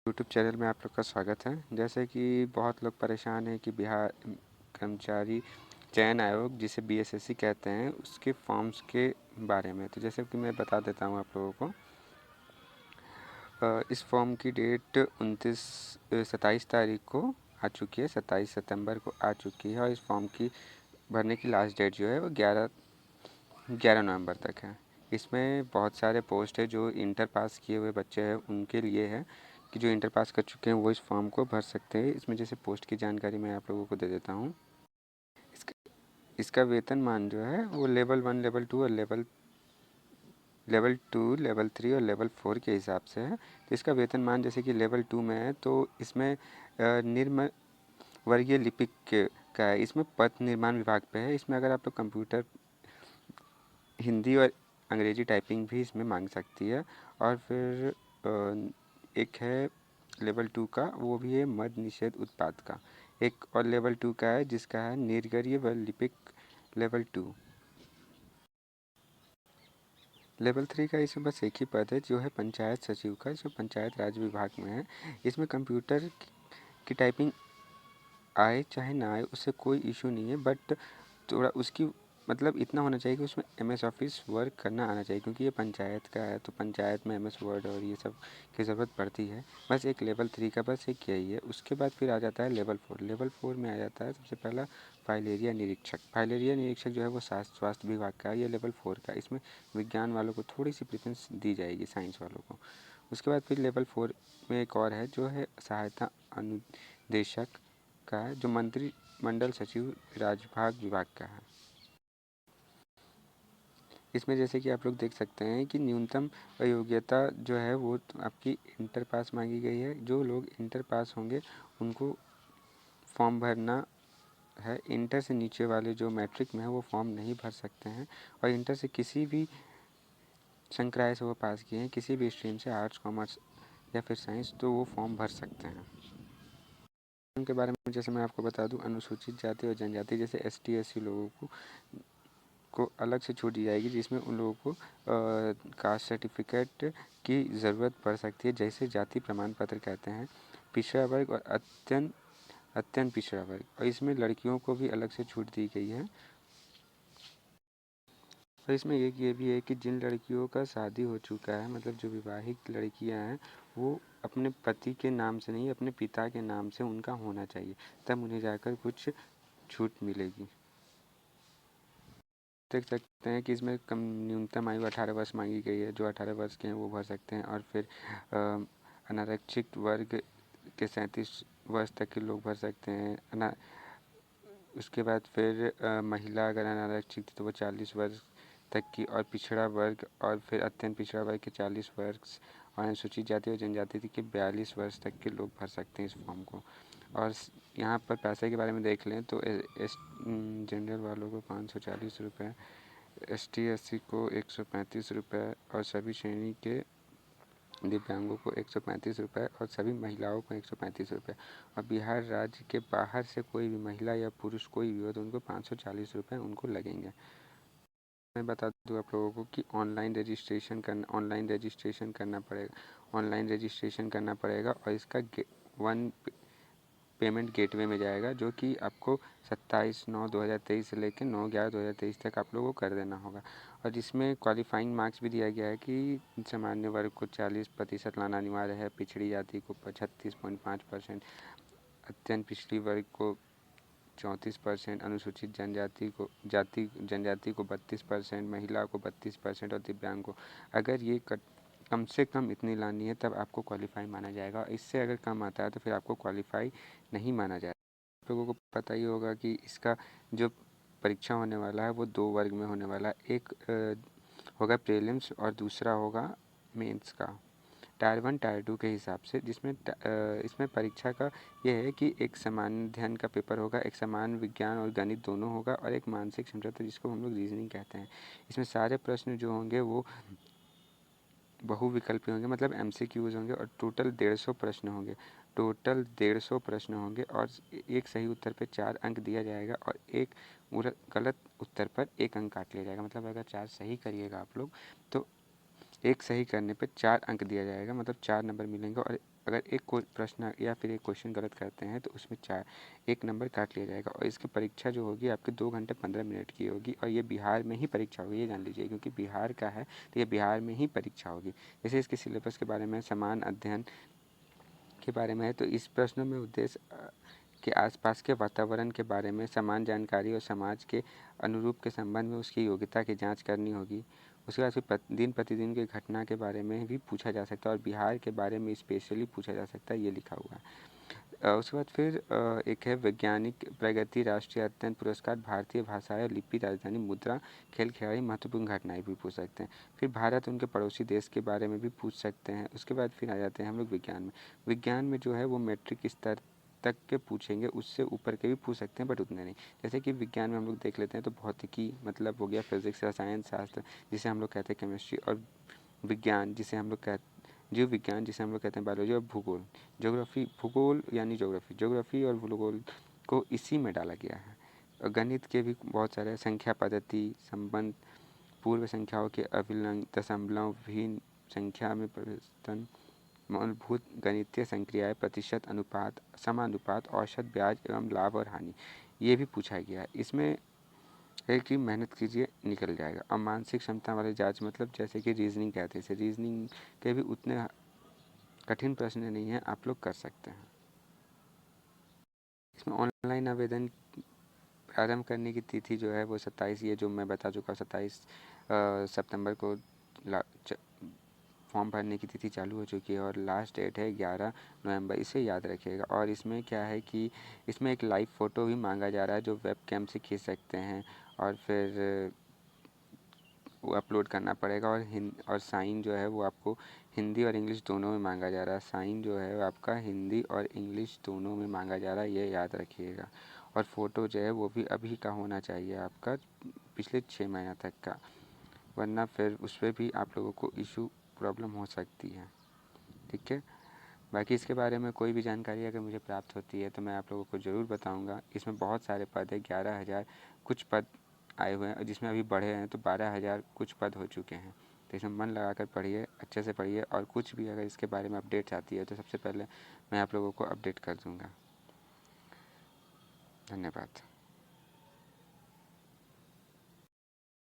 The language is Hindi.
यूट्यूब चैनल में आप लोग का स्वागत है। जैसे कि बहुत लोग परेशान हैं कि बिहार कर्मचारी चयन आयोग जिसे बीएसएससी कहते हैं उसके फॉर्म्स के बारे में। तो जैसे कि मैं बता देता हूँ आप लोगों को। इस फॉर्म की डेट 27 तारीख को आ चुकी है, 27 सितंबर को आ चुकी है। और इस फॉर्म की भरने की लास्ट डेट जो है वो 11 नवंबर तक है। इसमें बहुत सारे पोस्ट है जो इंटर पास किए हुए बच्चे हैं उनके लिए है कि जो इंटर पास कर चुके हैं वो इस फॉर्म को भर सकते हैं। इसमें जैसे पोस्ट की जानकारी मैं आप लोगों को दे देता हूँ। इसका वेतनमान जो है वो लेवल 1, लेवल 2 और लेवल 2, लेवल 3 और लेवल 4 के हिसाब से है। तो इसका वेतनमान जैसे कि लेवल 2 में है तो इसमें निम्न वर्गीय लिपिक का है। इसमें पथ निर्माण विभाग पे है। इसमें अगर आप लोग कंप्यूटर, हिंदी और अंग्रेजी टाइपिंग भी इसमें मांग सकती है। और फिर एक है लेवल 2 का, वो भी है मद निषेध उत्पाद का। एक और लेवल 2 का है जिसका है निर्गरीय व लिपिक लेवल 2। लेवल 3 का इसमें बस एक ही पद है जो है पंचायत सचिव का, जो पंचायत राज विभाग में है। इसमें कंप्यूटर की टाइपिंग आए चाहे ना आए उससे कोई इशू नहीं है, बट थोड़ा उसकी मतलब इतना होना चाहिए कि उसमें एमएस ऑफिस वर्क करना आना चाहिए, क्योंकि ये पंचायत का है तो पंचायत में एमएस वर्ड और ये सब की ज़रूरत पड़ती है। बस एक लेवल 3 का बस एक यही है। उसके बाद फिर आ जाता है लेवल 4। लेवल 4 में आ जाता है सबसे पहला फाइलेरिया निरीक्षक। फाइलेरिया निरीक्षक जो है वो स्वास्थ्य विभाग का है। ये लेवल 4 का। इसमें विज्ञान वालों को थोड़ी सी प्रेफरेंस दी जाएगी, साइंस वालों को। उसके बाद फिर लेवल 4 में एक और है जो है सहायता अनुदेशक का है, जो मंत्रिमंडल सचिव राजभाग विभाग का है। इसमें जैसे कि आप लोग देख सकते हैं कि न्यूनतम योग्यता जो है वो आपकी इंटर पास मांगी गई है। जो लोग इंटर पास होंगे उनको फॉर्म भरना है। इंटर से नीचे वाले जो मैट्रिक में है वो फॉर्म नहीं भर सकते हैं। और इंटर से किसी भी संकाय से वो पास किए हैं, किसी भी स्ट्रीम से, आर्ट्स, कॉमर्स या फिर साइंस, तो वो फॉर्म भर सकते हैं। उनके बारे में जैसे मैं आपको बता दूं, अनुसूचित जाति और जनजाति जैसे एसटी एससी लोगों को अलग से छूट दी जाएगी, जिसमें उन लोगों को कास्ट सर्टिफिकेट की ज़रूरत पड़ सकती है, जैसे जाति प्रमाण पत्र कहते हैं। पिछड़ा वर्ग और अत्यंत अत्यंत पिछड़ा वर्ग, और इसमें लड़कियों को भी अलग से छूट दी गई है। और इसमें एक ये भी है कि जिन लड़कियों का शादी हो चुका है, मतलब जो विवाहित लड़कियां हैं, वो अपने पति के नाम से नहीं, अपने पिता के नाम से उनका होना चाहिए, तब उन्हें जाकर कुछ छूट मिलेगी। देख सकते हैं कि इसमें कम न्यूनतम आयु 18 वर्ष मांगी गई है। जो 18 वर्ष के हैं वो भर सकते हैं। और फिर अनारक्षित वर्ग के 37 वर्ष तक के लोग भर सकते हैं। उसके बाद फिर महिला अगर अनारक्षित है तो वो 40 वर्ष तक की, और पिछड़ा वर्ग और फिर अत्यंत पिछड़ा वर्ग के 40 वर्ष, और अनुसूचित जाति और जनजाति के 42 वर्ष तक के लोग भर सकते हैं इस फॉर्म को। और यहाँ पर पैसे के बारे में देख लें तो जनरल वालों को 540 रुपये, एसटी एससी को 135 रुपये, और सभी श्रेणी के दिव्यांगों को 135 रुपये, और सभी महिलाओं को 135 रुपये। और बिहार राज्य के बाहर से कोई भी महिला या पुरुष कोई भी हो तो उनको 540 रुपये उनको लगेंगे। मैं बता दूं आप लोगों को कि ऑनलाइन रजिस्ट्रेशन करना पड़ेगा, और इसका वन पेमेंट गेटवे में जाएगा, जो कि आपको 27/9/2023 से लेकर 9/11/2023 तक आप लोगों को कर देना होगा। और जिसमें क्वालिफाइंग मार्क्स भी दिया गया है कि सामान्य वर्ग को 40% लाना अनिवार्य है, पिछड़ी जाति को 36.5%, अत्यंत पिछड़ी वर्ग को 34%, अनुसूचित जनजाति को 32%, महिला को 32% और दिव्यांग को, अगर ये कम से कम इतनी लानी है तब आपको क्वालिफाई माना जाएगा। इससे अगर कम आता है तो फिर आपको क्वालिफाई नहीं माना जाएगा। आप लोगों को पता ही होगा कि इसका जो परीक्षा होने वाला है वो 2 वर्ग में होने वाला है। एक होगा प्रीलिम्स और दूसरा होगा मेंस का, टायर 1 टायर 2 के हिसाब से। जिसमें इसमें परीक्षा का ये है कि एक समान अध्ययन का पेपर होगा, एक समान विज्ञान और गणित दोनों होगा, और एक मानसिक क्षमता जिसको हम लोग रीजनिंग कहते हैं। इसमें सारे प्रश्न जो होंगे वो बहुविकल्पी होंगे, मतलब एमसीक्यूज होंगे, और टोटल 150 प्रश्न होंगे, और एक सही उत्तर पे 4 अंक दिया जाएगा, और एक गलत उत्तर पर 1 अंक काट लिया जाएगा। मतलब अगर 4 सही करिएगा आप लोग तो एक सही करने पे 4 अंक दिया जाएगा, मतलब 4 नंबर मिलेंगे, और अगर एक प्रश्न या फिर एक क्वेश्चन गलत करते हैं तो उसमें 1 नंबर काट लिया जाएगा। और इसकी परीक्षा जो होगी आपकी 2 घंटे 15 मिनट की होगी, और ये बिहार में ही परीक्षा होगी, ये जान लीजिए, क्योंकि बिहार का है तो ये बिहार में ही परीक्षा होगी। जैसे इसके सिलेबस के बारे में, समान अध्ययन के बारे में है, तो इस प्रश्न में उद्देश्य के आसपास के वातावरण के बारे में समान जानकारी और समाज के अनुरूप के संबंध में उसकी योग्यता की जांच करनी होगी। उसके बाद फिर दिन प्रतिदिन की घटना के बारे में भी पूछा जा सकता है, और बिहार के बारे में स्पेशली पूछा जा सकता है, ये लिखा हुआ है। उसके बाद फिर एक है वैज्ञानिक प्रगति, राष्ट्रीय अध्ययन पुरस्कार, भारतीय भाषाएं और लिपि, राजधानी, मुद्रा, खेल खिलाड़ी, महत्वपूर्ण घटनाएं भी पूछ सकते हैं। फिर भारत उनके पड़ोसी देश के बारे में भी पूछ सकते हैं। उसके बाद फिर आ जाते हैं हम लोग विज्ञान में। विज्ञान में जो है वो मैट्रिक स्तर तक के पूछेंगे, उससे ऊपर के भी पूछ सकते हैं बट उतने नहीं। जैसे कि विज्ञान में हम लोग देख लेते हैं तो भौतिकी मतलब हो गया, फिजिक्स, रसायन शास्त्र जिसे हम लोग कहते हैं केमिस्ट्री, और विज्ञान जिसे हम लोग कहते जीव विज्ञान जिसे हम लोग कहते हैं बायोलॉजी, और भूगोल, ज्योग्राफी, भूगोल यानी ज्योग्राफी और भूगोल को इसी में डाला गया है। और गणित के भी बहुत सारे, संख्या पद्धति, संबंध, पूर्व संख्याओं के अभिलंग, दशमलव, भिन्न संख्या में परिवर्तन, मूलभूत गणितीय संक्रियाएं, प्रतिशत, अनुपात, समानुपात, औसत, ब्याज एवं लाभ और हानि, ये भी पूछा गया है। इसमें एक ही मेहनत कीजिए, निकल जाएगा। और मानसिक क्षमता वाले जांच मतलब जैसे कि रीजनिंग कहते हैं, रीजनिंग के भी उतने कठिन प्रश्न नहीं है, आप लोग कर सकते हैं। इसमें ऑनलाइन आवेदन प्रारंभ करने की तिथि जो है वो 27, ये जो मैं बता चुका, 27 सितंबर को फॉर्म भरने की तिथि चालू हो चुकी है, और लास्ट डेट है 11 नवंबर, इसे याद रखिएगा। और इसमें क्या है कि इसमें एक लाइव फ़ोटो भी मांगा जा रहा है जो वेब कैम से खींच सकते हैं, और फिर वो अपलोड करना पड़ेगा। और साइन जो है वो आपको हिंदी और इंग्लिश दोनों में मांगा जा रहा है। साइन जो है आपका हिंदी और इंग्लिश दोनों में मांगा जा रहा है, ये याद रखिएगा। और फ़ोटो जो है वो भी अभी का होना चाहिए आपका, पिछले 6 महीना तक का, वरना फिर उस पर भी आप लोगों को इशू प्रॉब्लम हो सकती है। ठीक है, बाकी इसके बारे में कोई भी जानकारी अगर मुझे प्राप्त होती है तो मैं आप लोगों को ज़रूर बताऊंगा। इसमें बहुत सारे पद है, 11,000 कुछ पद आए हुए हैं, और जिसमें अभी बढ़े हैं तो 12,000 कुछ पद हो चुके हैं। तो इसमें मन लगाकर पढ़िए, अच्छे से पढ़िए, और कुछ भी अगर इसके बारे में अपडेट्स आती है तो सबसे पहले मैं आप लोगों को अपडेट कर दूँगा। धन्यवाद।